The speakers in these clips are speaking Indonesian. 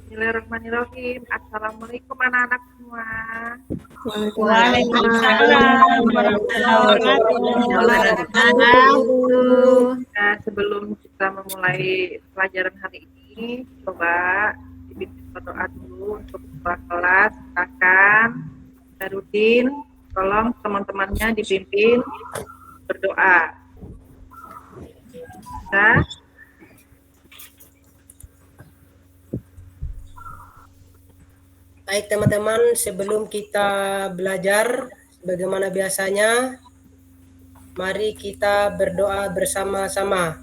Bismillahirrahmanirrahim. Assalamualaikum anak-anak semua. Waalaikumsalam warahmatullahi wabarakatuh. Nah, sebelum kita memulai pelajaran hari ini, coba dipimpin berdoa dulu untuk kepala kelas. Silakan, Herudin, tolong teman-temannya dipimpin berdoa. Nah, baik teman-teman, sebelum kita belajar bagaimana biasanya, mari kita berdoa bersama-sama.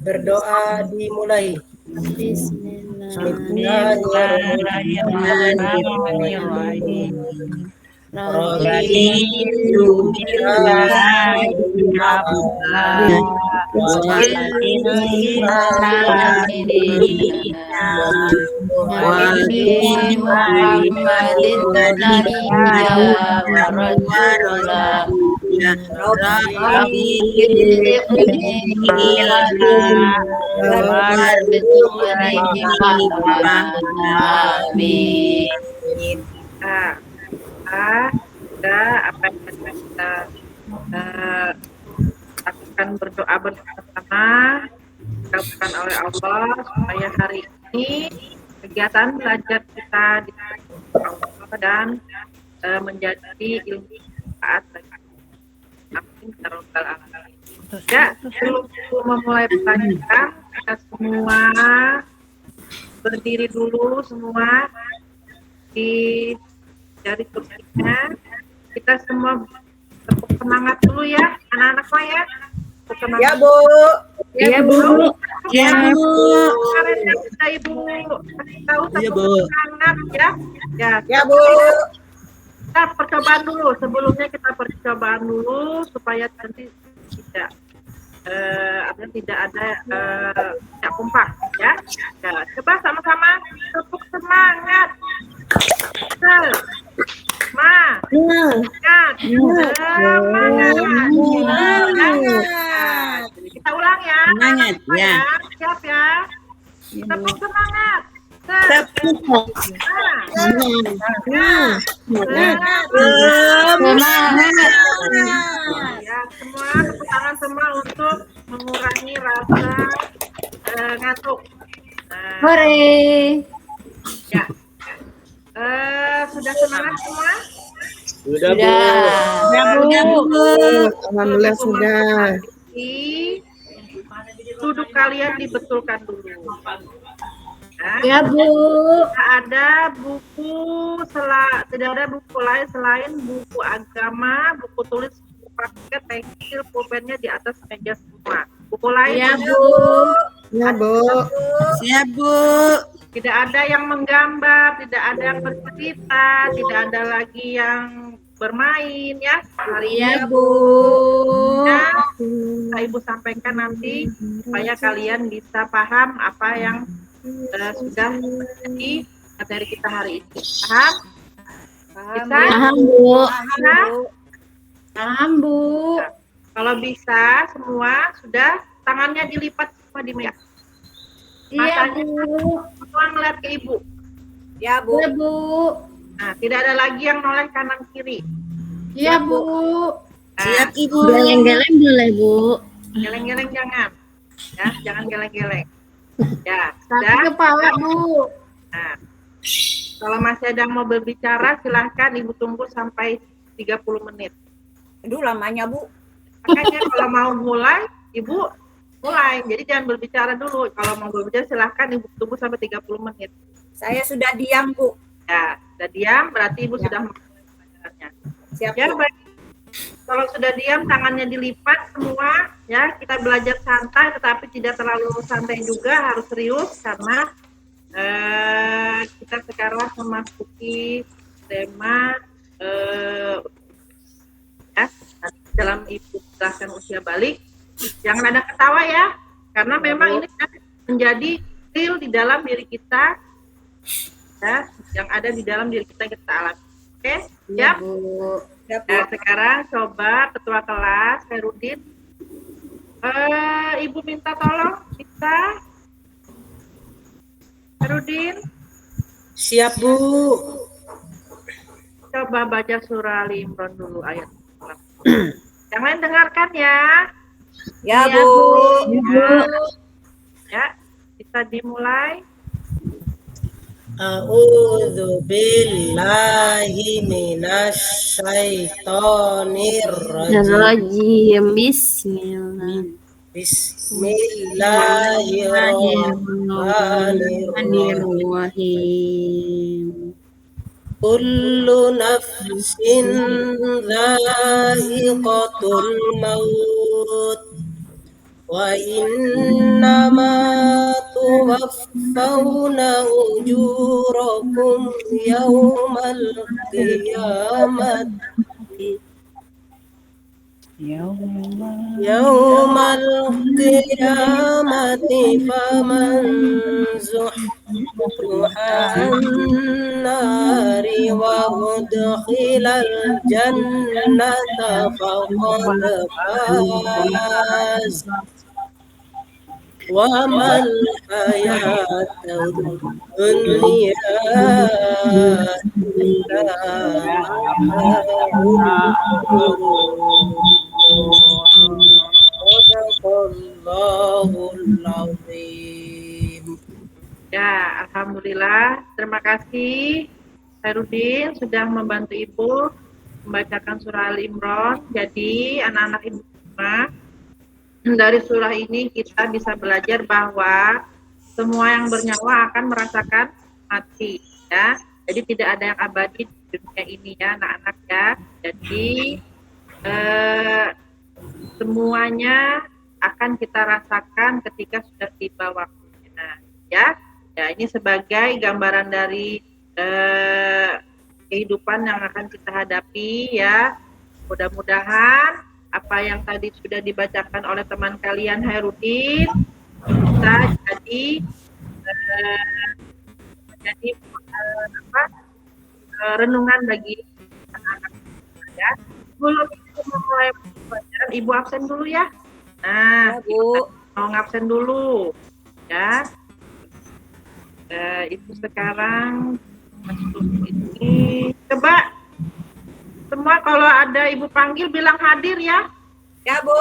Berdoa dimulai. Bismillahirrahmanirrahim. apa yang kita lakukan berdoa bersama dikabulkan oleh Allah supaya hari ini kegiatan belajar kita Allah dan menjadi ilmu manfaat bagi amin ya rabbal alamin. Ya, sebelum memulai pelajaran kita semua berdiri dulu semua dari kursinya. Kita semua tepuk semangat dulu ya, anak-anak semua ya. Ya, Bu. Ya, Bu. Ya, Bu. Kalian bisa Ibu kasih tahu tepuk semangat ya. Ya, Bu. Kita percobaan dulu. Sebelumnya kita percobaan dulu supaya nanti tidak tidak ada tidak kompak ya. Ya, coba sama-sama tepuk semangat. Semangat. Kita ulang ya. Semangat ya. Siap ya. Tepuk semangat. Semangat. Ya, semua tepuk tangan semua untuk mengurangi rasa ngantuk. Hore. Ya. Sudah semangat semua? Sudah, Bu. Ya, Bu. Alhamdulillah sudah. Duduk kalian dibetulkan dulu. Nah, Ya, Bu. tidak ada buku lain selain buku agama, buku tulis, buku praktek, pensil, pulpennya di atas meja semua. Buku lain Ya, ada, Bu. Ya, Bu. Siap, Bu. tidak ada yang menggambar, tidak ada yang bercerita, tidak ada lagi yang bermain ya. Hari ini Ya, Bu. Ibu sampaikan nanti supaya kalian bisa paham apa yang sudah terjadi materi kita hari ini. Paham? Bisa? Paham, Bu. Bisa? Paham, Bu. Kalau bisa semua sudah tangannya dilipat semua di meja. Iya, Matanya Bu. semua melihat ke Ibu. Ya, Bu. Ya, Bu. Nah, tidak ada lagi yang noleh kanan kiri. Iya, Bu. Nah, Ibu. Geleng-geleng boleh, Bu. geleng-geleng jangan. Ya, jangan geleng-geleng. Ya, Sakit sudah. kepala, Bu. Nah, kalau masih ada yang mau berbicara, silahkan Ibu tunggu sampai 30 menit. Aduh, lamanya, Bu. Makanya kalau mau mulai, Ibu mulai. Jadi jangan berbicara dulu. Kalau mau berbicara, silahkan Ibu tunggu sampai 30 menit. Saya sudah diam, Bu. Ya, sudah diam, berarti Ibu sudah mulai pelajarannya. Siap, Ya, Bu. baik. Kalau sudah diam, tangannya dilipat semua. Ya, kita belajar santai, tetapi tidak terlalu santai juga, harus serius karena kita sekarang memasuki tema ya, dalam Ibu jelaskan usia balik. Jangan ada ketawa ya, karena memang ini menjadi real di dalam diri kita, ya, yang ada di dalam diri kita alami. Oke, siap? Bu. Nah, sekarang coba ketua kelas Herudin, Ibu minta tolong bisa Herudin Siap, Bu. Coba baca surah Ali Imran dulu ayat. Yang lain dengarkan ya. Ya, Iya, Bu. Ya, bisa dimulai. A'udzu billahi minasy syaithanir rajim. Rajim. Bismillah. Bismillahirrahmanirrahim. Bismillahirrahmanirrahim. Kullu nafsin dha'iqatul maut wa innama tuwaffawna ujurakum yawmal qiyamati yawmal qiyamati faman zuhzihan nari wa udkhilal jannata faqad faz wa mal hayatud dunya illa Sadaqallahul azim. Ya, alhamdulillah. Terima kasih Khairudin sudah membantu Ibu membacakan surah Al Imran. Jadi, anak-anak Ibu semua, dari surah ini kita bisa belajar bahwa semua yang bernyawa akan merasakan mati, ya. Jadi tidak ada yang abadi di dunia ini ya, anak-anak ya. Jadi semuanya akan kita rasakan ketika sudah tiba waktunya, ya. Ya, ini sebagai gambaran dari kehidupan yang akan kita hadapi ya. Mudah-mudahan apa yang tadi sudah dibacakan oleh teman kalian Hairudin bisa jadi renungan bagi anak-anak ya. Sebelum Ibu memulai pelajaran, Ibu absen dulu ya. Nah, Ya, Bu. mau ngabsen dulu ya. Ibu sekarang masuk ini. Coba semua kalau ada Ibu panggil bilang hadir ya. Ya, Bu.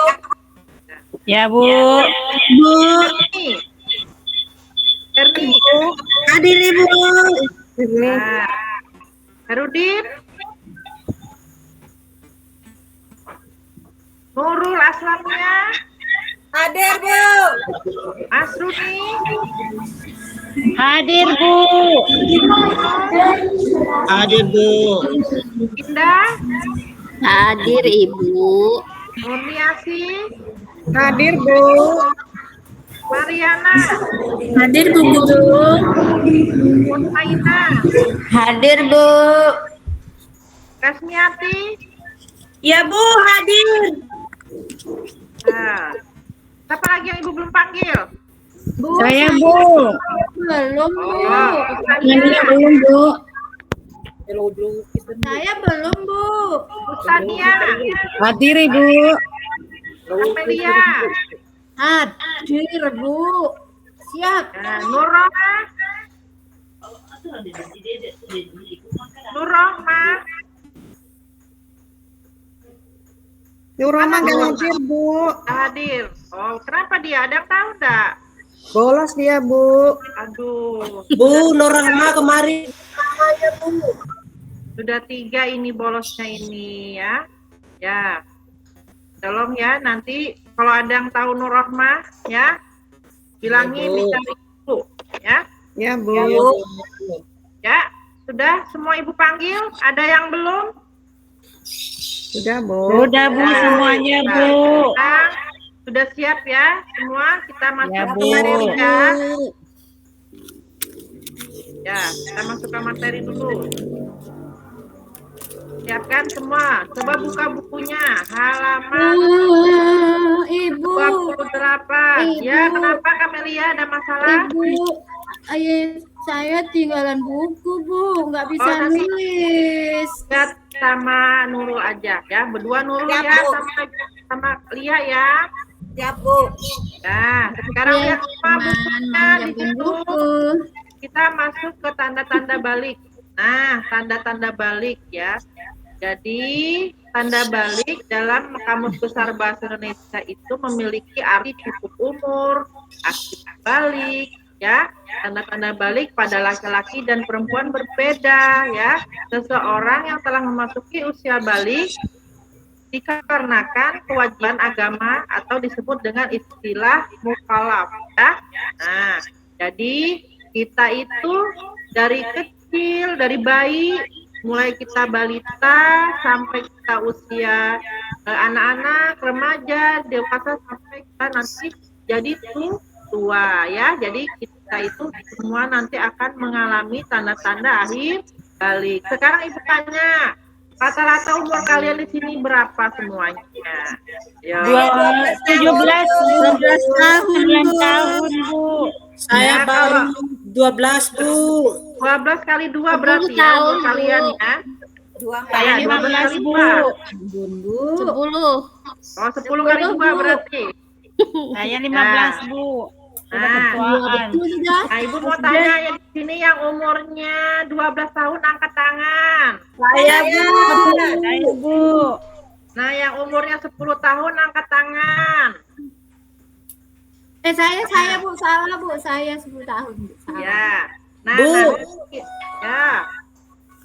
Ya, Bu. Erni. Erni. Hadir Ibu. Nah, Harudin. Nurul Aslamnya. Hadir, Bu. Asruni. Hadir, Bu. Hadir, Bu. Indah. Hadir Ibu. Nurniasi. Hadir, Bu. Mariana. Hadir Bu Guru. Aina. Hadir Bu. Kasmiati. Ya, Bu, hadir. Nah, siapa lagi yang Ibu belum panggil? Saya, Bu. Belum Bu. Tania. Belum Bu. Hello, Bu. Saya belum Bu. Tania. Hadir, Ibu. Amelia. Hadir Bu. Siap. Nah, Nurrohma. Nurrohma. Nurama nggak hadir, Bu. Hadir. Oh, kenapa dia? Ada yang tahu enggak? Bolos dia, Bu. Aduh, Bu, Nurrahma kemarin. sudah 3 ini bolosnya ini ya. Ya. Tolong ya, nanti kalau ada yang tahu Nurrohma ya, bilangin Ya, Bu. dicari dulu ya. Ya, Bu. Ya, Bu. Ya, sudah semua Ibu panggil? Ada yang belum? Sudah, Bu. Udah, Bu, semuanya, Nah, Bu. sekarang sudah siap ya semua? Kita masuk Ya, ke Bu. materi ya. Ya, kita masuk ke materi dulu. Siapkan semua. Coba buka bukunya. Halaman Ibu. 28. Ya, kenapa Kamelia? Ada masalah? Ibu. Ayah saya tinggalan buku Bu. Nggak bisa Oh, nanti. nulis. Lihat sama Nurul aja ya. Berdua Nurul Ya, ya, Bu. sama Lia ya. Ya, Bu. Nah, sekarang Ya, lihat semua bukunya di Jangan situ. buku. kita masuk ke tanda-tanda balik. Nah, tanda-tanda balik ya. Jadi, tanda balik dalam Kamus Besar Bahasa Indonesia itu memiliki arti cukup umur, aktif balik, ya. Tanda-tanda balik pada laki-laki dan perempuan berbeda, ya. Seseorang yang telah memasuki usia balik dikarenakan kewajiban agama atau disebut dengan istilah mukallaf, ya. Nah, jadi kita itu dari kecil, dari bayi, mulai kita balita sampai kita usia anak-anak, remaja, dewasa sampai kita nanti jadi tua ya. Jadi kita itu semua nanti akan mengalami tanda-tanda akhir balik. Sekarang Ibu tanya, rata-rata umur kalian di sini berapa semuanya? Ya. 17 tahun, 9 tahun, Bu. Saya baru 12, Bu. 12 kali 2 berarti ya umur kalian ya. Saya 15, Bu. 10. Oh, 10 kali 2 berarti. Saya 15, Bu. Sudah Nah, ketuaan. nah, Ibu mau tanya ya di sini yang umurnya 12 tahun angkat tangan. Saya, Bu. Saya, Bu. Nah, yang umurnya 10 tahun angkat tangan. Saya Bu, salah Bu, saya 10 tahun Bu. Salah. Ya. Nah, Bu. nanti, ya.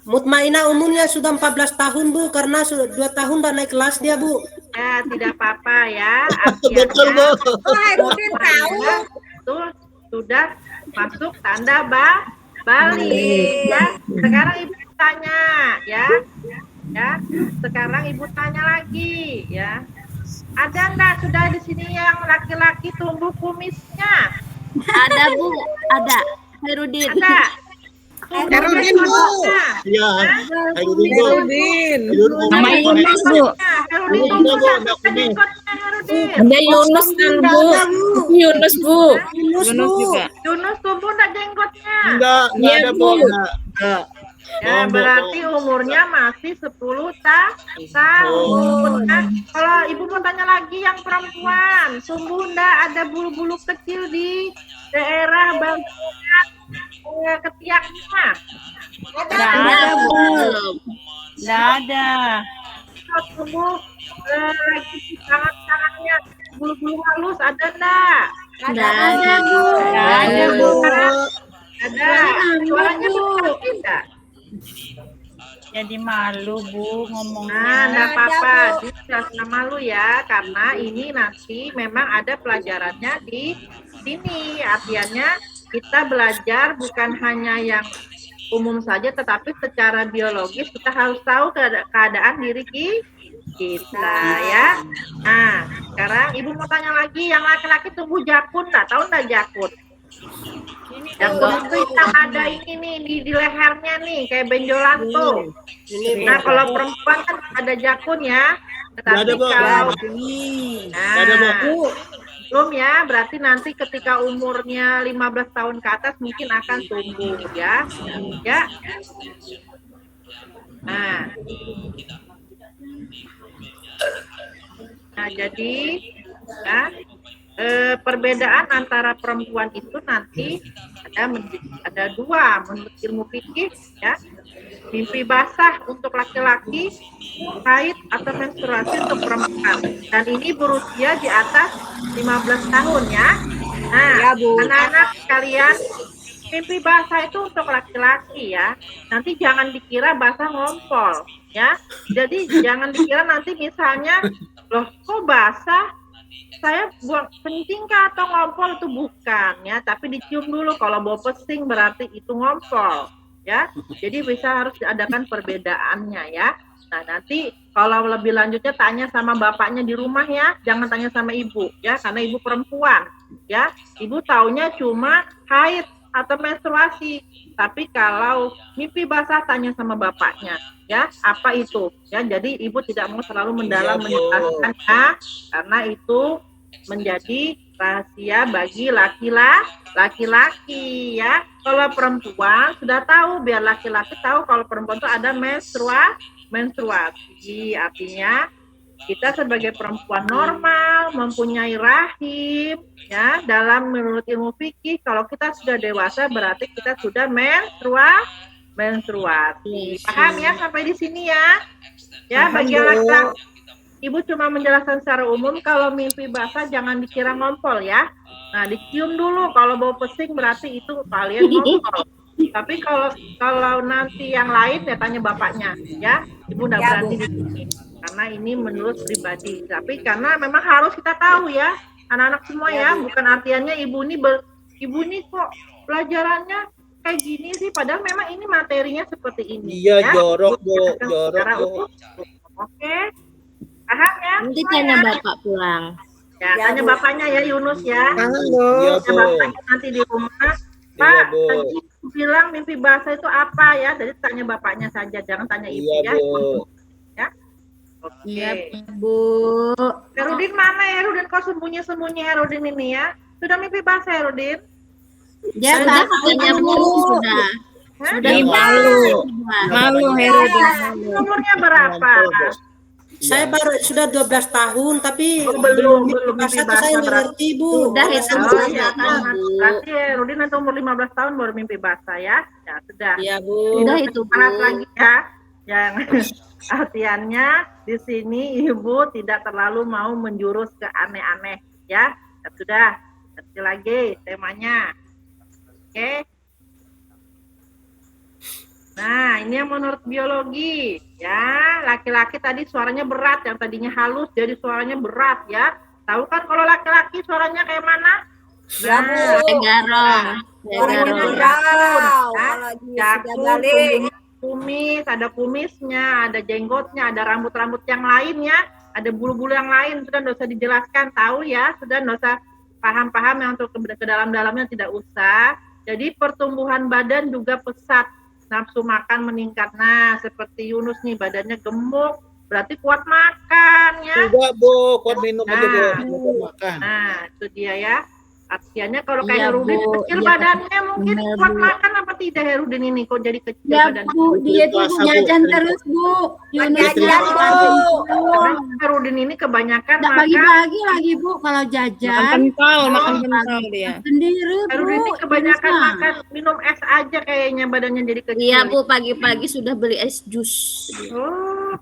Mutmainah umurnya sudah 14 tahun, Bu, karena sudah 2 tahun udah naik kelas dia, Bu. Ya, tidak apa-apa ya. Betul, Bu. Artinya itu sudah masuk tanda balik ya. Sekarang Ibu tanya ya. Ya, sekarang Ibu tanya lagi ya. Ada enggak sudah di sini yang laki-laki tumbuh kumisnya? Ada Bu, ada. Herudin. Ada. Herudin, Bu. Iya. Herudin. Nama Yunus, Bu. Herudin tumbuh satu jenggotnya, Herudin. Ada Yunus kan, Bu. Yunus, Bu. Yunus, Yunus Bu. juga. Yunus tumbuh enggak jenggotnya? Enggak Iya, ada, Bu. Bu. Enggak. Ya, berarti umurnya masih 10 tahun. Nah, kalau Ibu mau tanya lagi yang perempuan, tumbuh enggak ada bulu-bulu kecil di daerah bagian ketiaknya? Tidak ada, Bu. Tidak ada. Kalau tumbuh lagi di tangan-tangannya bulu-bulu halus ada enggak? Enggak ada Bu. Tidak ada, Bu. Ada. Suaranya seperti enggak? Jadi malu, Bu, Nah, ngomongnya. enggak apa-apa, jangan malu ya, karena ini nanti memang ada pelajarannya di sini. Artinya kita belajar bukan hanya yang umum saja, tetapi secara biologis kita harus tahu keadaan diri kita ya. Nah, sekarang Ibu mau tanya lagi, yang laki-laki tumbuh jakun nggak? Tahu nggak jakun? Jakun itu yang ada ini nih di lehernya nih, kayak benjolan tuh. Nah, kalau perempuan kan ada jakun ya. Tetapi Ada, Bu. kalau Ada, Bu. belum ya, berarti nanti ketika umurnya 15 tahun ke atas mungkin akan tumbuh ya. Ya. Nah, jadi ya, perbedaan antara perempuan itu nanti ada dua menurut ilmu fikih ya. Mimpi basah untuk laki-laki, haid atau menstruasi untuk perempuan. Dan ini berusia di atas 15 tahun ya. Nah, anak-anak sekalian, mimpi basah itu untuk laki-laki ya. Nanti jangan dikira basah ngompol ya. Jadi jangan dikira nanti misalnya, loh kok basah? Saya buang kencing kah atau ngompol? Itu bukan ya, tapi dicium dulu. Kalau bau pesing berarti itu ngompol ya. Jadi bisa harus diadakan perbedaannya ya. Nah, nanti kalau lebih lanjutnya tanya sama bapaknya di rumah ya, jangan tanya sama ibu ya, karena ibu perempuan ya. Ibu taunya cuma haid atau menstruasi. Tapi kalau mimpi basah tanya sama bapaknya ya, apa itu ya. Jadi ibu tidak mau terlalu mendalam menjelaskan ya, karena itu menjadi rahasia bagi laki-laki ya. Kalau perempuan sudah tahu, biar laki-laki tahu kalau perempuan itu ada menstruasi. Artinya kita sebagai perempuan normal mempunyai rahim, ya, dalam menurut ilmu fikih kalau kita sudah dewasa berarti kita sudah menstruasi. Paham ya sampai di sini ya? Ya, bagian laki-laki Ibu cuma menjelaskan secara umum, kalau mimpi basah jangan dikira ngompol ya. Nah, dicium dulu, kalau bau pesing berarti itu kalian ngompol. Tapi kalau nanti yang lain ya tanya bapaknya ya. Ibu enggak berani di sini. Karena ini menurut pribadi. Tapi karena memang harus kita tahu ya, anak-anak semua ya, bukan artiannya ibu ini kok pelajarannya kayak gini sih, padahal memang ini materinya seperti ini. Iya, ya. jorok, Bu. Jorok, Bu. Oke. Paham ya? Nanti tanya bapak pulang. Ya, tanya bapaknya ya Yunus ya. Iya, Tanya Bu. bapaknya nanti di rumah. Iya, Pak, Bu. tadi bilang mimpi basah itu apa ya? Jadi tanya bapaknya saja, jangan tanya ibu Iya, ya. Bu. Ya. Oke. Iya, Bu. Herudin mana ya? Herudin kok sembunyi-sembunyi Herudin ini ya? Sudah mimpi basah Herudin? Dia sudah katanya Bu, sudah. Hah? Sudah Malu. Malu Herudin. Umurnya berapa? Saya baru sudah 12 tahun tapi belum masa mimpi saya basah nggak berarti. ngerti Bu. Sudah itu Oh sudah iya, kan, Bu. berarti Herudin nanti umur 15 tahun baru mimpi basah ya? Ya sudah. Iya Bu. Sudah itu, Bu. Semangat lagi ya. Yang artiannya di sini ibu tidak terlalu mau menjurus ke aneh-aneh ya. Ya sudah. Nanti lagi temanya. Oke. Nah, ini yang menurut biologi ya. Laki-laki tadi suaranya berat, yang tadinya halus jadi suaranya berat ya. Tahu kan kalau laki-laki suaranya kayak mana? Nah, Garong. suaranya Garong. jakun, tubuhnya kumis, ada kumisnya, ada jenggotnya, ada rambut-rambut yang lainnya, ada bulu-bulu yang lain. Sudah nggak usah dijelaskan, tahu ya. Sudah nggak usah paham-paham yang untuk ke dalam-dalamnya tidak usah. Jadi pertumbuhan badan juga pesat. Nafsu makan meningkat. Nah, seperti Yunus nih badannya gemuk, berarti kuat makan ya. Tidak, Bu. Kuat minum aja, Bu. Kuat makan. Nah, itu dia ya. Artinya kalau Iya, kayak Herudin Bu. kecil Iya, badannya mungkin benar, kuat Bu. makan apa tidak Herudin ini kok jadi kecil Ya badannya? Bu, dia tuh Puasa, Bu. jajan terus Bu. Yunus Jajan, Karena Herudin ini kebanyakan Nggak makan. bagi-bagi lagi Bu kalau Makan jajan. pentol, makan pentol dia. Sendiri Bu. Herudin ini kebanyakan Yunus mah. makan minum es aja kayaknya badannya jadi kecil. Iya, Bu, pagi-pagi sudah beli es jus. Oh,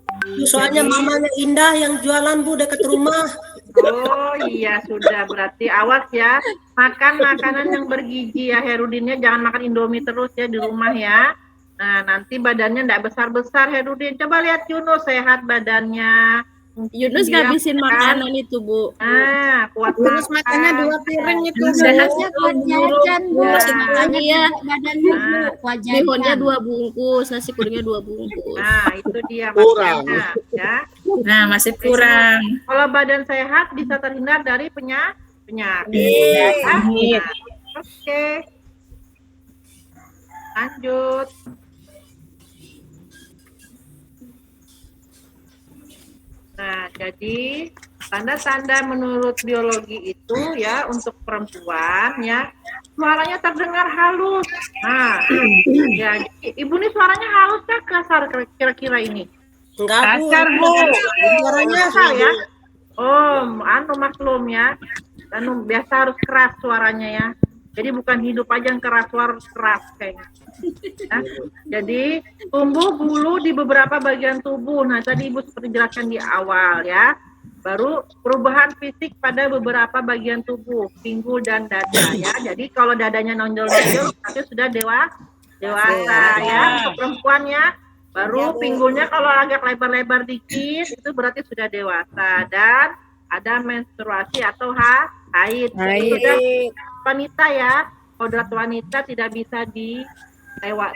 Soalnya mamanya Indah yang jualan Bu dekat rumah. oh iya sudah, berarti awas ya. Makan makanan yang bergizi ya Herudinnya, jangan makan Indomie terus ya di rumah ya. Nah, nanti badannya enggak besar-besar Herudin. Coba lihat Yunus sehat badannya. Yunus Dia ngabisin makan. makanan itu, Bu. Nah, kuat Yunus makan. makannya 2 piring itu, Bu. Sehatnya kuat jajan Bu. Ya. Makanya Iya. badannya Bu kuat Bihonnya jajan. 2 bungkus, nasi kuningnya 2 bungkus. Nah, itu dia Kurang. maksudnya ya. Nah, masih kurang. Kalau badan sehat bisa terhindar dari penyakit. Iya. Ya. Nah, oke. Lanjut. Nah, jadi tanda-tanda menurut biologi itu ya untuk perempuan ya suaranya terdengar halus. Nah, ya ibu nih suaranya halus kah kasar kira-kira ini? Enggak Bu. Kasar, Bu. Suaranya Kasar ya? Oh, maklum ya. Biasa harus keras suaranya ya. Jadi bukan hidup aja yang keras, suara keras kayaknya. Ya. Jadi tumbuh bulu di beberapa bagian tubuh. Nah tadi Ibu seperti jelaskan di awal ya. Baru perubahan fisik pada beberapa bagian tubuh, pinggul dan dada ya. Jadi kalau dadanya nonjol-nonjol, berarti sudah dewasa ya. Untuk perempuan ya. Baru pinggulnya kalau agak lebar-lebar dikit, itu berarti sudah dewasa. Dan ada menstruasi atau haid. Jadi sudah wanita ya, kodrat wanita tidak bisa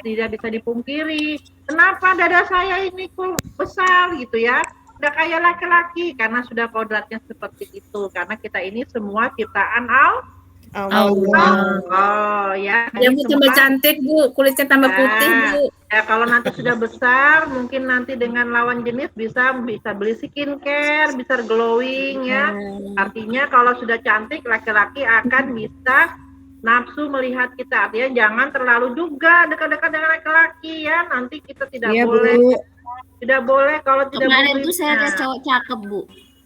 tidak bisa dipungkiri. Kenapa dada saya ini kok besar gitu ya? Udah kayak laki-laki karena sudah kodratnya seperti itu. Karena kita ini semua ciptaan Allah. Oh ya. Ya, Bu, tambah cantik, Bu. Kulitnya tambah putih, Bu. Ya kalau nanti sudah besar, mungkin nanti dengan lawan jenis bisa beli skincare, bisa glowing ya. Artinya kalau sudah cantik, laki-laki akan bisa nafsu melihat kita. Artinya jangan terlalu juga dekat-dekat dengan laki-laki ya. Nanti kita tidak Iya, Bu. boleh. Tidak boleh kalau tidak Kemarin boleh. tuh saya ada cowok cakep, Bu.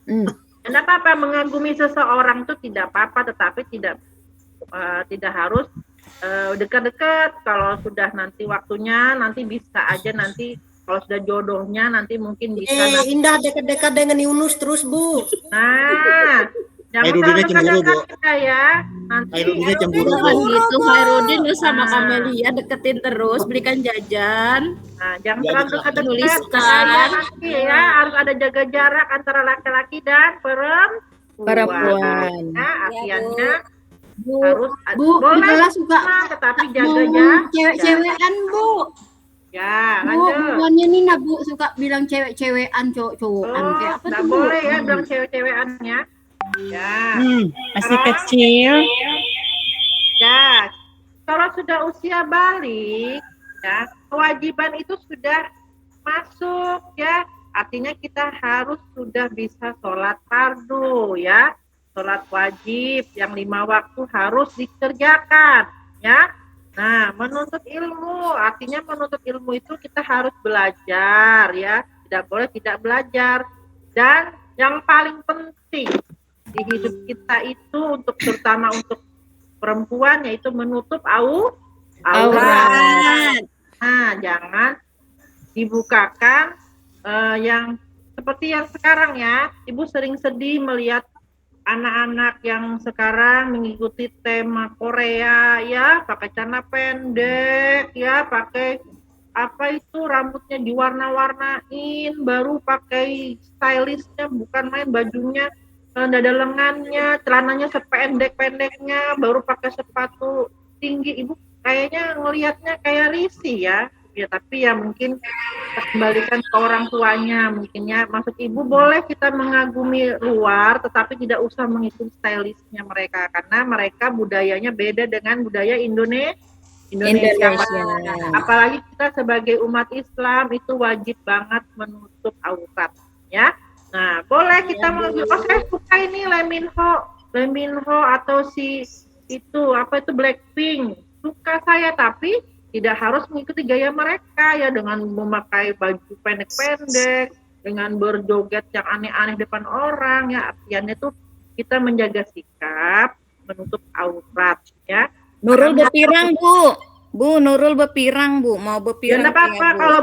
Tidak apa-apa mengagumi seseorang itu tidak apa-apa, tetapi tidak harus dekat-dekat. Kalau sudah nanti waktunya, nanti bisa aja nanti kalau sudah jodohnya nanti mungkin bisa. Indah dekat-dekat dengan Yunus terus, Bu. Nah, jangan Hairudinnya terlalu cemburu, Bu. dekat-dekat kita ya. Nanti Hairudinnya cemburu, Jangan Bu. gitu, Hairudin lu sama Nah. Kamelia deketin terus, belikan jajan. Nah, jangan Ya, terlalu betul. dekat-dekat. Tuliskan. Ya, nanti ya harus ada jaga jarak antara laki-laki dan Perempuan. Nah, artinya Bu, harus Bu, boleh Bella suka tetapi jaga ngomong jarak. cewek-cewekan, Bu. Ya, Bu, lanjut. bukannya Nina, Bu, suka bilang cewek-cewekan, cowok-cowokan. Kayak apa Nggak tuh, Bu? boleh ya bilang cewek-cewekannya. Ya. Masih kecil. Ya, kalau sudah usia balik, ya kewajiban itu sudah masuk ya. Artinya kita harus sudah bisa sholat fardu ya, sholat wajib yang 5 waktu harus dikerjakan ya. Nah, menuntut ilmu, artinya menuntut ilmu itu kita harus belajar ya, tidak boleh tidak belajar. Dan yang paling penting di hidup kita itu terutama untuk perempuan yaitu menutup aurat. Nah, jangan dibukakan yang seperti yang sekarang ya. Ibu sering sedih melihat anak-anak yang sekarang mengikuti tema Korea ya, pakai celana pendek ya, pakai apa itu rambutnya diwarna-warnain, baru pakai stylistnya bukan main bajunya dada lengannya, celananya sependek-pendeknya, baru pakai sepatu tinggi. Ibu kayaknya ngelihatnya kayak risih ya. Ya, tapi ya mungkin kita kembalikan ke orang tuanya mungkin ya. Maksud ibu boleh kita mengagumi luar, tetapi tidak usah mengikuti stylistnya mereka, karena mereka budayanya beda dengan budaya Indonesia. Apalagi kita sebagai umat Islam itu wajib banget menutup aurat ya. Nah, boleh kita saya suka ini Leminho atau si itu apa itu Blackpink, suka saya, tapi tidak harus mengikuti gaya mereka ya, dengan memakai baju pendek-pendek, dengan berjoget yang aneh-aneh depan orang ya. Artinya tuh kita menjaga sikap, menutup aurat ya. Nurul berpirang, Bu. Bu, Nurul berpirang, Bu. Mau Ya berpirang. enggak apa-apa Bu. kalau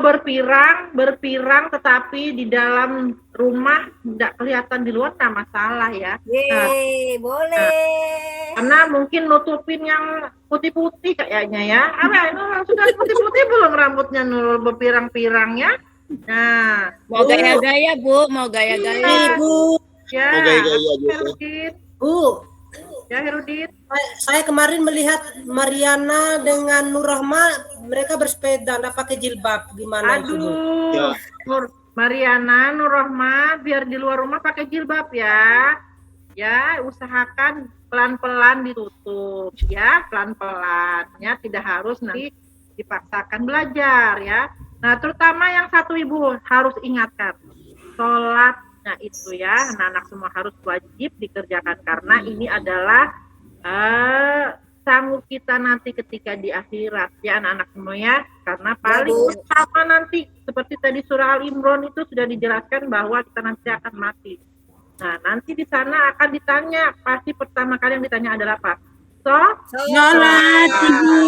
berpirang tetapi di dalam rumah tidak kelihatan, di luar tak masalah ya. Yeay, boleh. Karena mungkin nutupin yang putih-putih kayaknya ya. Apa itu sudah putih-putih belum rambutnya Nurul berpirang-pirang ya? Nah, Mau gaya-gaya, Bu. Mau gaya-gaya. Bu, ya. Oh, gaya-gaya gitu. Herudin, Bu, ya Herudin. saya kemarin melihat Mariana dengan Nur Rahma, mereka bersepeda, nggak pakai jilbab. Gimana itu, Bu? Aduh, Mariana, Nur Rahma, biar di luar rumah pakai jilbab ya. Ya, usahakan pelan-pelan ditutup ya, pelan-pelan ya, tidak harus nanti dipaksakan belajar ya. Nah, terutama yang satu ibu harus ingatkan, sholatnya itu ya, anak-anak semua harus wajib dikerjakan, karena ini adalah sanggup kita nanti ketika di akhirat ya anak-anak semua ya, karena paling utama nanti seperti tadi surah Al-Imran itu sudah dijelaskan bahwa kita nanti akan mati. Nah, nanti di sana akan ditanya, pasti pertama kali yang ditanya adalah apa? Sholat, Ibu.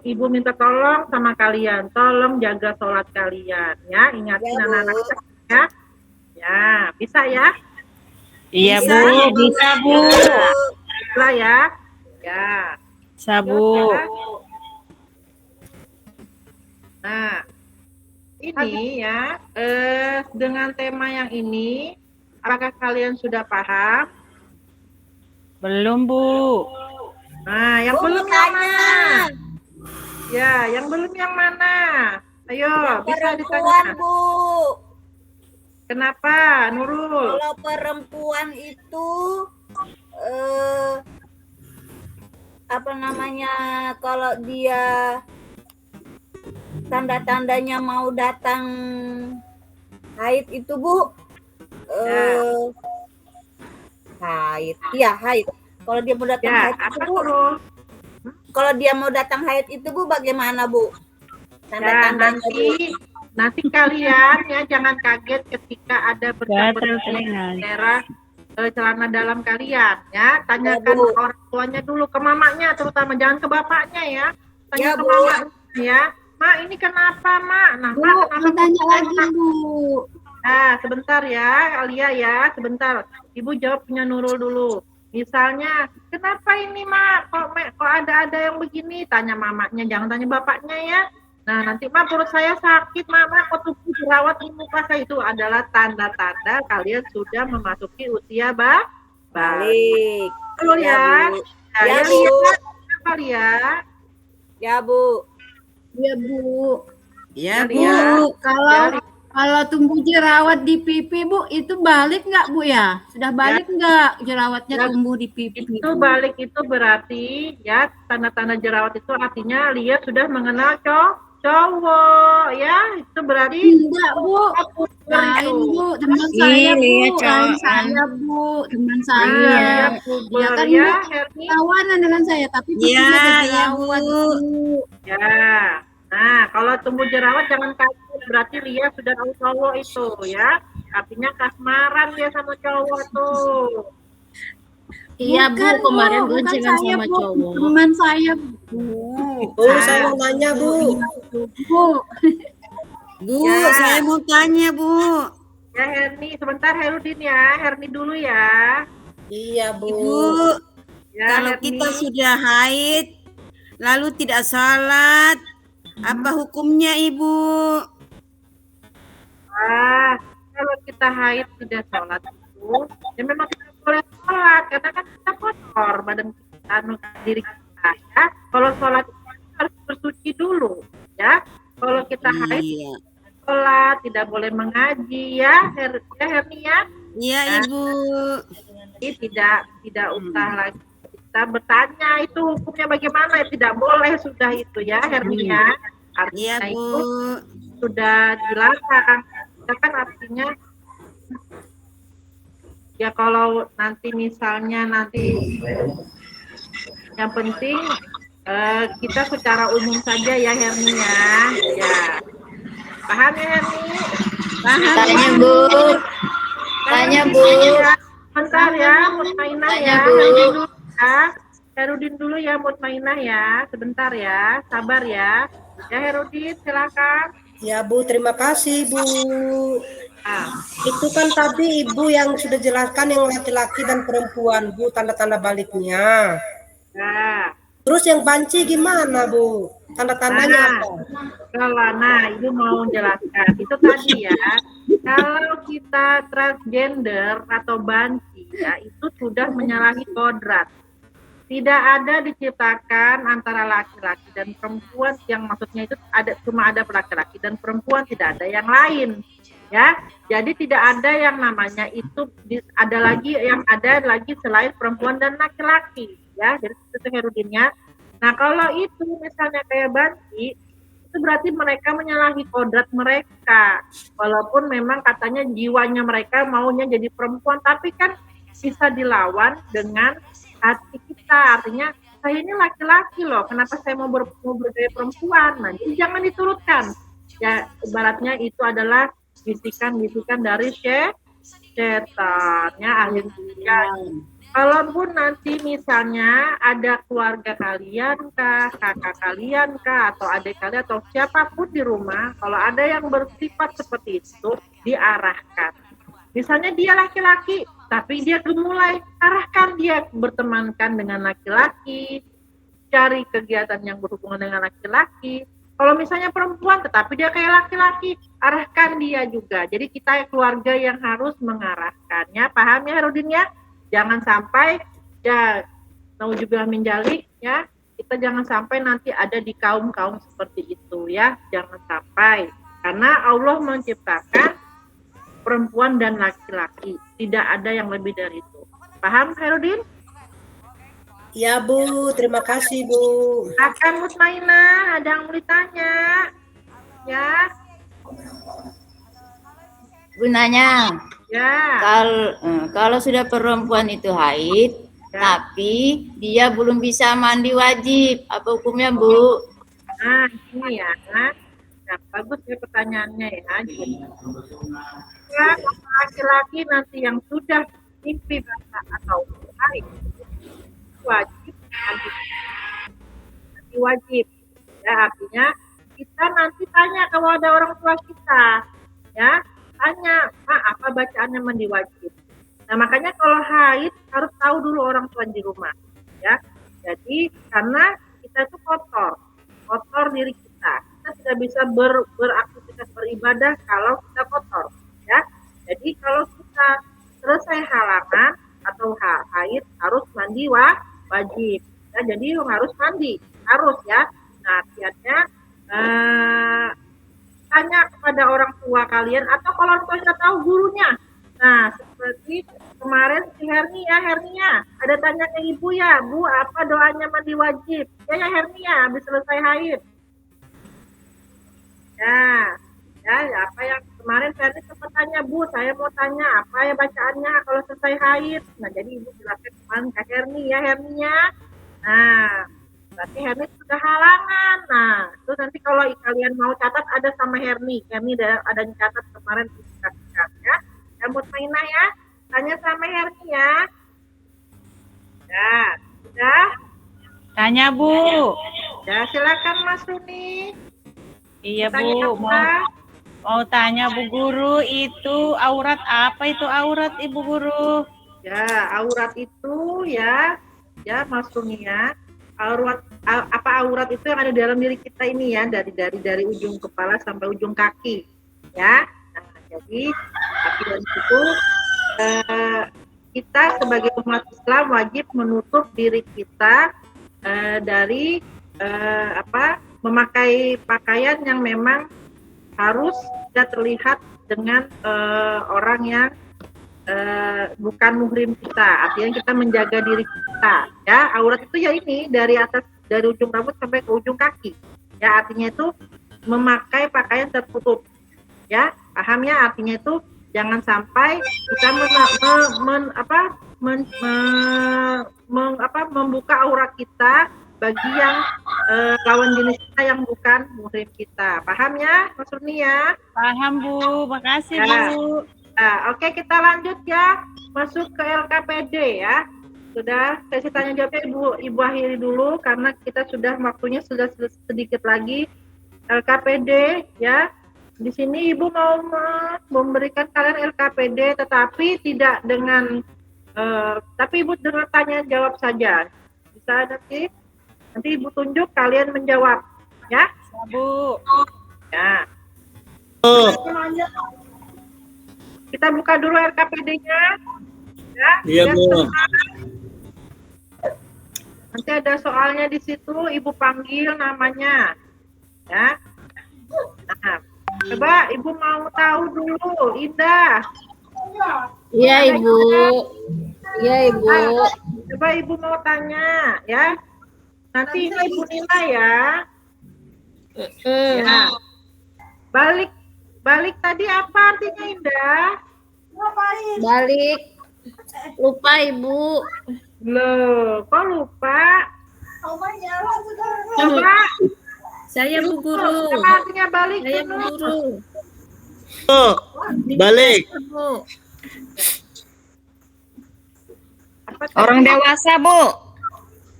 Ibu minta tolong sama kalian, tolong jaga sholat kalian ya, ingatin anak-anak ya. Ya, bisa ya? Iya, Bu. Bisa, Bu. Bisa ya. Ya. Bisa, Bu. Nah, ini ya, dengan tema yang ini, apakah kalian sudah paham? Belum, Bu. Nah, yang belum yang mana? Ya, yang belum yang mana? Ayo, bisa ditanya. Bu. Kenapa, Nurul? Kalau perempuan itu apa namanya, kalau dia tanda-tandanya mau datang haid itu, Bu. Haid. Iya, haid. Kalau dia mau datang Ya, haid itu, apa Bu. Nurul? Kalau dia mau datang haid itu, Bu, bagaimana, Bu? Ya, Tanda-tandanya, Bu. Nanti kalian ya jangan kaget ketika ada bercak-bercak daerah celana dalam kalian ya. Tanyakan Bu. ke orang tuanya dulu, ke mamanya terutama, jangan ke bapaknya ya. Tanya Ya, ke Bu. mamanya ya. Ma, ini kenapa, Ma? Nah, Bu, Ma, mau kenapa tanya lagi, Bu. Nah, sebentar ya, Alia ya, sebentar. Ibu jawab punya Nurul dulu. Misalnya, kenapa ini, Mak? Kok ada yang begini? Tanya mamanya, jangan tanya bapaknya ya. Nah, nanti Mak, perut saya sakit, Mama, kok tubuh jerawat di muka saya. Itu adalah tanda-tanda kalian sudah memasuki usia balik. Balik. Betul ya? Bu. Ya, Ya, Bu. lihat apa ya? Ya, Bu. Ya, Bu. Ya, Bu. Bu, kalau Ya, kalau tumbuh jerawat di pipi, Bu, itu balik nggak, Bu ya? Sudah balik nggak jerawatnya Ya. tumbuh di pipi? Itu Bu? balik itu berarti ya tanda-tanda jerawat itu artinya Lia sudah mengenal cowok ya, itu berarti Enggak, Bu. Lain, itu. Bu. Teman Ih, saya, Bu. Lia Lain cowok. saya, Bu. Teman Iya, saya. Lia puber Dia kan, ya, Bu, Herni. kawanan dengan saya, tapi Iya, pipinya ada iya, jerawat, Bu. Bu. Ya. Nah, kalau tumbuh jerawat jangan kaget, berarti Lia sudah tahu cowok itu ya. Artinya kasmaran dia sama cowok tuh. Iya, Bu. Bukan, Kemarin Bu. Bukan boncengan saya, sama Bu. cowok. Teman saya, Bu. Bu, saya mau nanya, Bu. Bu. Bu, Ya. saya mau tanya, Bu. Ya, Herni, sebentar Herudin ya. Herni dulu ya. Iya, Bu. Ibu, Ya, kalau Herni. kita sudah haid, lalu tidak salat, apa hukumnya, Ibu? Kalau kita haid tidak sholat itu, ya memang tidak boleh sholat, karena kan kita kotor badan kita, diri kita ya. Kalau sholat itu harus bersuci dulu ya. Kalau kita haid Iya. sholat, tidak boleh mengaji ya, Herni ya. Iya, Ibu. Jadi tidak usah lagi kita bertanya itu hukumnya bagaimana, tidak boleh sudah itu ya, Herni ya. Iya, Artinya Bu. itu sudah dilarang. Itu kan artinya ya kalau nanti misalnya yang penting kita secara umum saja ya, Herni ya. Ya. Paham ya, Herni? Paham, Tanya, Bu. Tanya, Bu. Bentar ya, Mutmainah Tanya, ya. Bu. Herudin dulu ya. Herudin dulu ya, Mutmainah ya. Sebentar ya, sabar ya. Ya, Herudin, silakan. Ya, Bu, terima kasih, Bu. Ah, Itu kan tadi Ibu yang sudah jelaskan yang laki-laki dan perempuan, Bu, tanda-tanda baliknya. nah, Terus yang banci gimana, Bu? Tanda-tandanya Nah. apa? nah, Ibu mau jelaskan. Itu tadi ya, kalau kita transgender atau banci ya, itu sudah menyalahi kodrat. Tidak ada diciptakan antara laki-laki dan perempuan, yang maksudnya itu cuma ada laki-laki dan perempuan, tidak ada yang lain ya. Jadi tidak ada yang namanya itu ada lagi selain perempuan dan laki-laki ya. Jadi itu Herudinnya. Nah, kalau itu misalnya kayak banci, itu berarti mereka menyalahi kodrat mereka, walaupun memang katanya jiwanya mereka maunya jadi perempuan, tapi kan bisa dilawan dengan hati kita. Artinya saya ini laki-laki loh, kenapa saya mau bergaya perempuan? Nah, jadi jangan diturutkan ya, ibaratnya itu adalah bisikan-bisikan dari setannya akhirnya. Kalaupun nanti misalnya ada keluarga kalian kah, kakak kalian kah, atau adik kalian atau siapapun di rumah, kalau ada yang bersifat seperti itu, diarahkan. Misalnya dia laki-laki, tapi dia gemulai, arahkan dia bertemankan dengan laki-laki, cari kegiatan yang berhubungan dengan laki-laki. Kalau misalnya perempuan, tetapi dia kayak laki-laki, arahkan dia juga. Jadi kita keluarga yang harus mengarahkannya. Paham ya, Herudin ya? Jangan sampai, ya, nauzubillah min dzalik, ya, kita jangan sampai nanti ada di kaum-kaum seperti itu ya. Jangan sampai. Karena Allah menciptakan perempuan dan laki-laki. Tidak ada yang lebih dari itu. Paham, Herudin? Ya, Bu, terima kasih, Bu. Akan Mutmainah, ada yang mau ditanya? Ya, Gunanya, ya. kalau sudah perempuan itu haid, Ya. tapi dia belum bisa mandi wajib, apa hukumnya, Bu? Nah, ini ya. Nah, bagus ya pertanyaannya ya. Jadi, ya, laki-laki nanti yang sudah mimpi basah atau haid wajib mandi. Nanti wajib. Ya, artinya kita nanti tanya kalau ada orang tua kita, ya, tanya, "Mak, apa bacaannya mandi wajib?" Nah, makanya kalau haid harus tahu dulu orang tua di rumah, ya. Jadi karena kita itu kotor diri kita. Kita tidak bisa beraktivitas beribadah kalau kita kotor, ya. Jadi kalau kita selesai halangan atau haid harus mandi wajib. Ya, jadi harus mandi, harus ya. Nah, artinya tanya kepada orang tua kalian atau kalau orang tua tidak tahu gurunya. Nah, seperti kemarin si Hernia, ada tanya ke ibu ya, Bu, apa doanya mandi wajib? Ya Hernia, habis selesai haid. Ya, apa yang kemarin Ferdi sempat tanya, Bu, saya mau tanya apa ya bacaannya kalau selesai haid. Nah, jadi ibu jelaskan kemarin ke Hernia. Nah, berarti Herni sudah halangan. Nah, itu nanti kalau kalian mau catat ada sama Herni ada dicatat kemarin ya. Ya, Mutmainah ya, tanya sama Herni ya. Ya, sudah. Tanya Bu. Ya, silakan Mas Runi. Iya Tanya Bu, apa? mau tanya Bu Guru, itu aurat apa itu aurat Ibu Guru? Ya, aurat itu ya Mas Runi ya. Aurat itu yang ada di dalam diri kita ini ya, dari ujung kepala sampai ujung kaki ya. Nah, jadi dari situ kita sebagai umat Islam wajib menutup diri kita dari memakai pakaian yang memang harus tidak terlihat dengan orang yang bukan muhrim kita. Artinya kita menjaga diri kita ya. Aurat itu ya ini dari ujung rambut sampai ke ujung kaki ya, artinya itu memakai pakaian tertutup ya, paham ya? Artinya itu jangan sampai kita membuka aurat kita bagi yang lawan jenis kita yang bukan muhrim kita, paham ya Mas Runi ya? Paham Bu, makasih Ya. Bu. Nah, oke, kita lanjut ya, masuk ke LKPD ya. Sudah, sesi tanya jawabnya Ibu akhiri dulu karena kita waktunya sudah sedikit lagi. LKPD ya. Di sini Ibu mau memberikan kalian LKPD, tetapi tidak dengan tapi Ibu dengan tanya jawab saja. Bisa nanti Ibu tunjuk kalian menjawab ya. Bu. Ya. Oh, Kita buka dulu RKPD-nya. Ya, iya Bu. Nanti ada soalnya di situ, Ibu panggil namanya. Ya. Nah, coba Ibu mau tahu dulu, Indah. Iya Ibu. Iya Ibu. Ayo, coba Ibu mau tanya, ya. Nanti ini Ibu nilai ya. Ya. Balik tadi apa artinya, Indah? Balik. Lupa Ibu. Loh, kok lupa? Coba. Saya Bu Guru. Apa artinya balik? Saya Bu Guru. Oh, balik. Bu. Apa tadi? Orang dewasa Bu.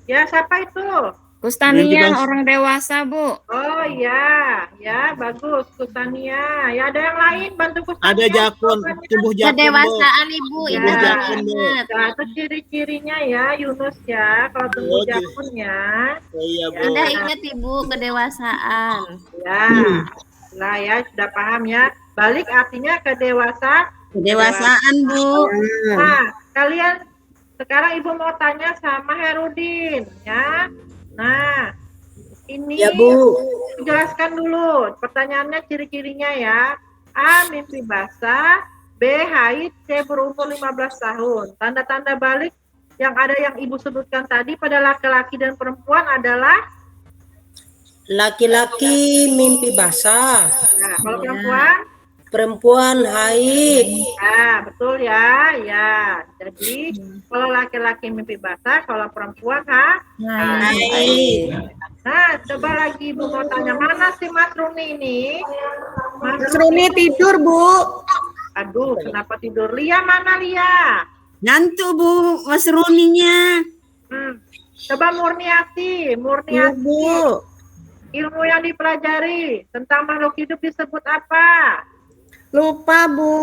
Ya, siapa itu? Kustanian orang dewasa Bu. Oh iya, ya bagus Kustania. Ya ada yang lain bantu Kustania. Ada jakun, tubuh jakun Bu. Kedewasaan Ibu. Ya. Ibu Jakun, Bu. ingat. Nah, itu ciri-cirinya ya Yunus ya. Kalau tumbuh Oh, jakun ya. Oh iya Bu. Anda ingat Ibu kedewasaan. Ya. Nah ya sudah paham ya. Balik artinya Kedewasaan Bu. Nah, kalian sekarang Ibu mau tanya sama Herudin ya. Nah, ini Ya Bu. jelaskan dulu pertanyaannya, ciri-cirinya ya. A. Mimpi basah. B. Haid. C. Berumur 15 tahun. Tanda-tanda balik yang ada yang Ibu sebutkan tadi pada laki-laki dan perempuan adalah Laki-laki mimpi basah, nah, kalau perempuan perempuan haid. ya betul ya. Ya. Jadi kalau laki-laki mimpi basah, kalau perempuan haid. Nah, coba lagi Ibu mau tanya, mana si Mas Runi ini? Mas Runi tidur, Bu. Aduh, kenapa tidur? Lia mana Lia? Ngantuk Bu, Mas Runinya. Coba Murniati, Iya, Bu. ilmu yang dipelajari tentang makhluk hidup disebut apa? Lupa, Bu.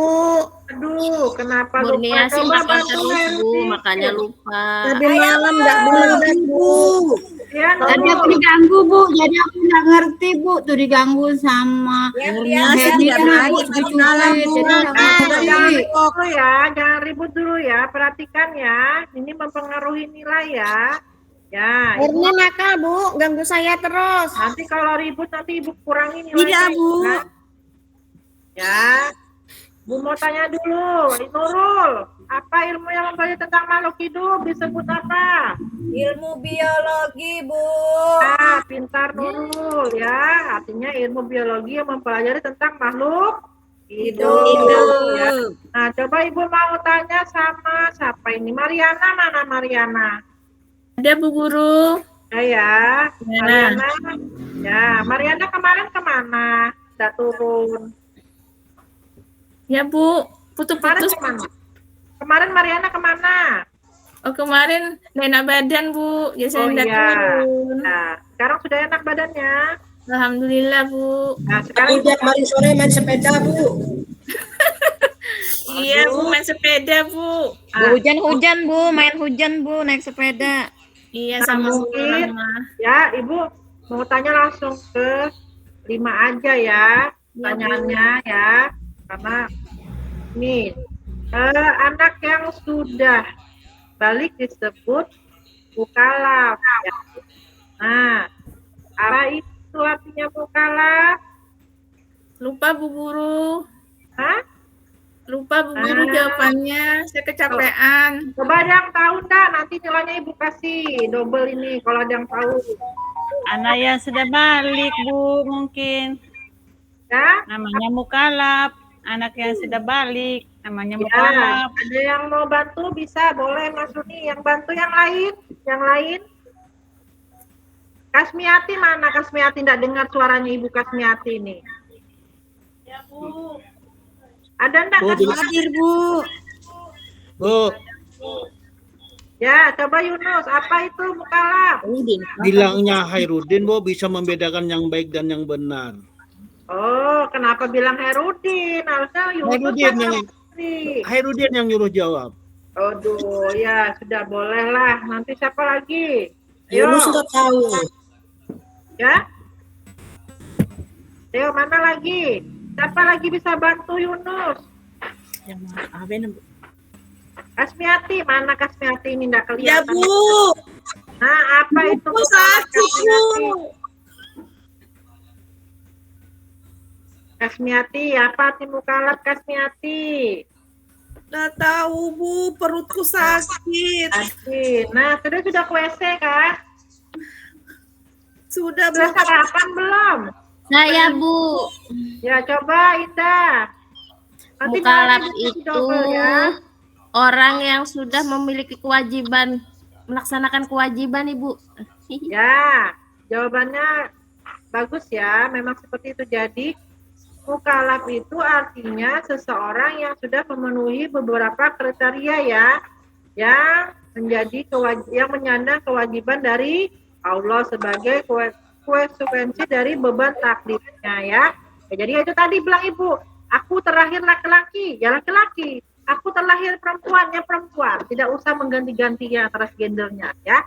Aduh, kenapa lupa? Murniasi Coba makan bantu terus, Bu, Melty. makanya lupa. Tadi malam nggak bener, Bu. Ya, Tadi aku diganggu, Bu. Jadi aku nggak ngerti, Bu. Tuh diganggu sama Murniasi Hedi tidak sama baik, Bu. Bu. Salah, Bu. Jadi nggak ngerti. jangan ribut dulu ya, jangan ribut dulu ya. Perhatikan ya, ini mempengaruhi nilai ya. Ya, Murni nakal, Bu. Ganggu saya terus. nanti kalau ribut nanti Ibu kurangi nilainya. Tidak, Bu. ya. Ya, Bu mau tanya dulu, Nurul, apa ilmu yang mempelajari tentang makhluk hidup disebut apa? Ilmu biologi, Bu. Nah, pintar Nurul ya, artinya ilmu biologi yang mempelajari tentang makhluk hidup. Ya. Nah, coba Ibu mau tanya sama siapa ini? Mariana, mana Mariana? Ada Bu Guru. Ya, Mariana. Ya, Mariana kemarin kemana? Udah turun. Ya Bu, Kemarin putus-putus. kemana? Kemarin Mariana kemana? Oh kemarin enak badan Bu, jadi saya Oh, udah iya. turun. Nah, sekarang sudah enak badannya. Alhamdulillah Bu. Nah, Aku sekarang dia kemarin sore main sepeda, Bu. Iya Bu, main sepeda Bu. Hujan-hujan, Bu. Main hujan, Bu. Naik sepeda. Iya Nah, sama mungkin Mama. ya Ibu mau tanya langsung ke 5 aja ya pertanyaannya ya, karena nih anak yang sudah balik disebut mukalaf ya. Nah, apa itu artinya mukalaf? Lupa Bu Guru. Hah? Lupa Bu Guru jawabannya. Saya kecapean. Coba ada yang tahu enggak? Nanti nilainya Ibu kasih double ini kalau ada yang tahu. Anak yang sudah balik Bu mungkin. Ya? Namanya mukalaf. Anak yang sudah balik namanya Ya, mukalaf. ada yang mau bantu bisa, boleh Mas Runi. Yang bantu yang lain? Yang lain? Kasmiati mana? Kasmiati enggak dengar suaranya Ibu Kasmiati ini. Ya Bu. Ada enggak Bu, Kasmiati? Hadir Bu. Bu, Ya, coba Yunus, apa itu mukalaf? bilangnya Hairudin, Bu, bisa membedakan yang baik dan yang benar. Oh, kenapa bilang Herudin? Harusnya Yunus Hairudin kan yang ngerti. Hairudin yang nyuruh jawab. Aduh, ya sudah boleh lah. Nanti siapa lagi? Yo, Yunus sudah tahu. ya. Yo, mana lagi? Siapa lagi bisa bantu Yunus? Kasmiati, mana Kasmiati ini enggak Ya kelihatan. Bu. Nah, apa itu? Bu sakit Bu. Kasmiati, apa arti mukalaf Kasmiati? Nggak tahu Bu, perutku sakit. Asik. Nah, sudah ke WC kan? Sudah Bu. Sudah sarapan belum? Saya, Bu. Ya, coba Indah. Nanti Mukalaf jangan dikasih itu double ya. orang yang sudah memiliki kewajiban, melaksanakan kewajiban, Ibu. Ya, jawabannya bagus ya. Memang seperti itu. Jadi, mukalaf itu artinya seseorang yang sudah memenuhi beberapa kriteria ya, yang menjadi yang menyandang kewajiban dari Allah sebagai konsekuensi dari beban takdirnya ya. Jadi itu tadi bilang Ibu, aku terlahir laki-laki, ya laki-laki. Aku terlahir perempuan, ya perempuan. Tidak usah mengganti-ganti ya transgendernya ya.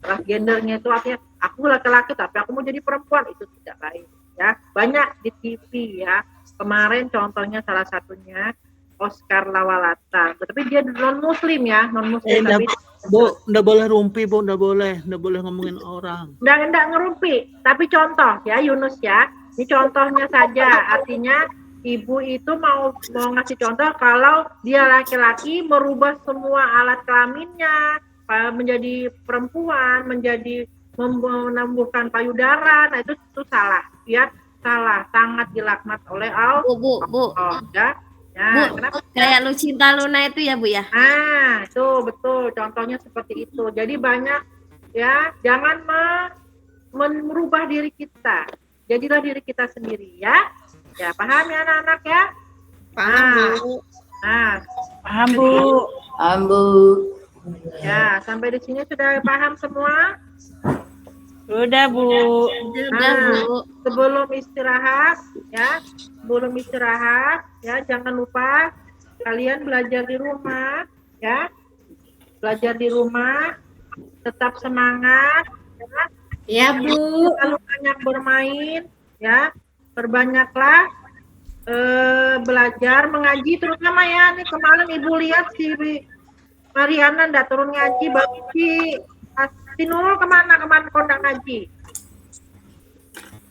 Transgendernya itu artinya aku laki-laki tapi aku mau jadi perempuan, itu tidak baik. Ya, banyak di TV ya. Kemarin contohnya salah satunya Oscar Lawalata. Tapi dia non muslim ya, non muslim tapi Bu, nggak boleh rumpi, Bu, nggak boleh ngomongin orang. enggak ngerumpi, tapi contoh ya Yunus ya. Ini contohnya saja, artinya ibu itu mau ngasih contoh kalau dia laki-laki merubah semua alat kelaminnya menjadi perempuan, menjadi menumbuhkan payudara, nah itu salah ya, salah, sangat dilaknat oleh Allah. Bu. Ya. Ya, Bu, kenapa? kayak Lucinta Luna itu ya Bu ya? Ah, itu betul, contohnya seperti itu. Jadi banyak ya, jangan merubah diri kita. Jadilah diri kita sendiri ya. Ya, paham ya anak-anak ya? Paham, Bu. Nah, Paham, Bu. Ambu. ya, sampai di sini sudah paham semua? Sudah, Bu. Sudah, Bu. Sebelum istirahat ya, jangan lupa kalian belajar di rumah ya. Belajar di rumah, tetap semangat ya. Ya, Bu. Selalu banyak bermain ya. Perbanyaklah belajar mengaji terutama ya. Nih kemarin Ibu lihat si Mariana ndak turun ngaji, baru si Nurul kemana kondang ngaji?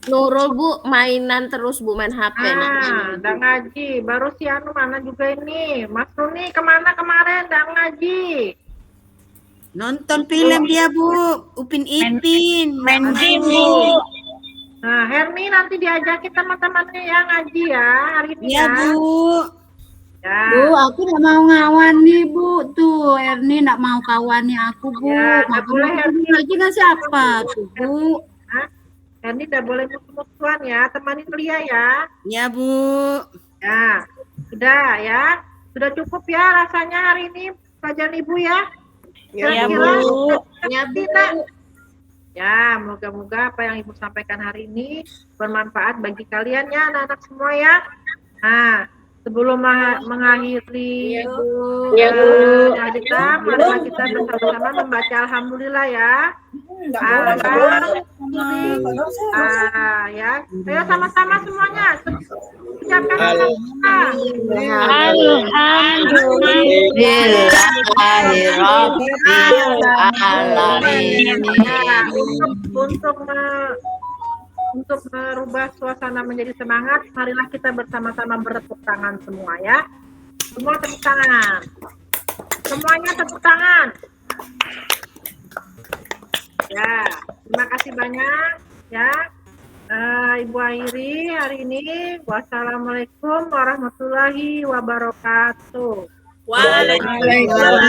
Nurul, Bu, mainan terus, Bu, main HP nih. Ndak ngaji. Baru si Anu mana juga ini. Mas Runi kemana kemarin ndak ngaji? Nonton film dia, Bu. Upin Ipin. Main game, Bu. Nah, Hermi nanti diajakin teman-temannya ya ngaji ya hari ini Iya, ya. Bu. Ya. Bu, aku nggak mau ngawan nih, Bu. Tuh, Erni nggak mau kawani aku, Bu. Ya, nggak boleh, Erni lagi nggak siapa tuh, Bu. Hermi ndak boleh musuh-musuhan ya, temanin Lia ya. Iya, Bu. Ya, sudah ya. Sudah cukup ya rasanya hari ini pelajaran Ibu ya. Iya, Kira-kira Bu. ya, tidak? Ya, moga-moga apa yang Ibu sampaikan hari ini bermanfaat bagi kalian ya anak-anak semua ya. Nah, sebelum mengakhiri kita, marilah kita bersama-sama membaca Alhamdulillah ya. Alhamdulillah. Ya, ayo sama-sama semuanya. Ucapkan Alhamdulillah. Untuk merubah suasana menjadi semangat, marilah kita bersama-sama bertepuk tangan semua ya. Semua tepuk tangan. Semuanya tepuk tangan. Ya, terima kasih banyak ya. Ibu akhiri hari ini. Wassalamualaikum warahmatullahi wabarakatuh. Waalaikumsalam.